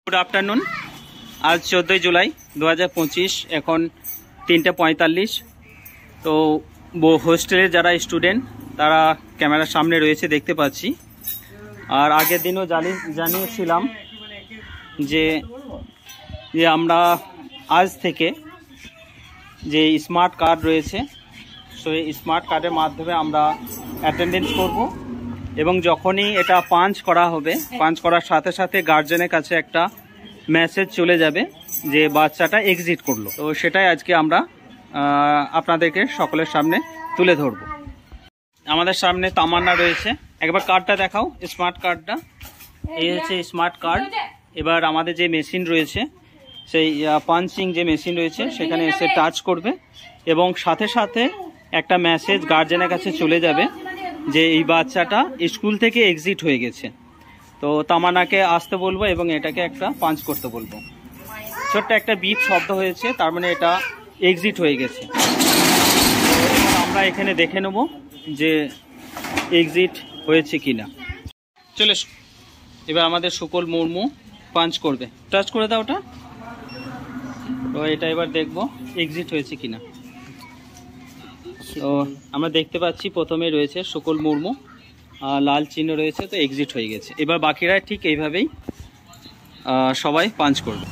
Good afternoon. आज 14 जुलाई 2025 এখন 3:45। তো হোস্টেলের যারা স্টুডেন্ট তারা ক্যামেরার সামনে রয়েছে দেখতে পাচ্ছি। আর আগের দিনও জানিয়েছিলাম যে আমরা আজ থেকে যে স্মার্ট কার্ড রয়েছে সেই স্মার্ট কার্ডের মাধ্যমে আমরা অ্যাটেন্ডেন্স করব এবং যখনই এটা পাঞ্চ করা হবে, পাঞ্চ করার সাথে সাথে গার্জেনের কাছে একটা মেসেজ চলে যাবে যে বাচ্চাটা এক্সিট করলো। তো সেটাই আজকে আমরা আপনাদেরকে সকলের সামনে তুলে ধরব। আমাদের সামনে তামান্না রয়েছে, একবার কার্ডটা দেখাও, স্মার্ট কার্ডটা। এই হচ্ছে স্মার্ট কার্ড। এবার আমাদের যে মেশিন রয়েছে সেই পাঞ্চিং যে মেশিন রয়েছে সেখানে এসে টাচ করবে এবং সাথে সাথে একটা মেসেজ গার্জেনের কাছে চলে যাবে যে এই বাচ্চাটা স্কুল থেকে এক্সিট হয়ে গেছে। তো তামান্নাকে আসতে বলবো এবং এটাকে একটা পাঞ্চ করতে বলবো। ছোট্ট একটা বিপ শব্দ হয়েছে, তার মানে এটা এক্সিট হয়ে গেছে। আমরা এখানে দেখে নেব যে এক্সিট হয়েছে কিনা। চলে এবার আমাদের সুকল মুর্মু পাঞ্চ করবে, টাচ করে দাও ওটা। তো এটা এবার দেখবো এক্সিট হয়েছে কিনা। তো আমরা দেখতে পাচ্ছি প্রথমে রয়েছে সুকল মুর্মু, লাল চিহ্ন রয়েছে, তো এক্সিট হয়ে গেছে। এবার বাকিরা ঠিক এইভাবেই সবাই পাঞ্চ করবে।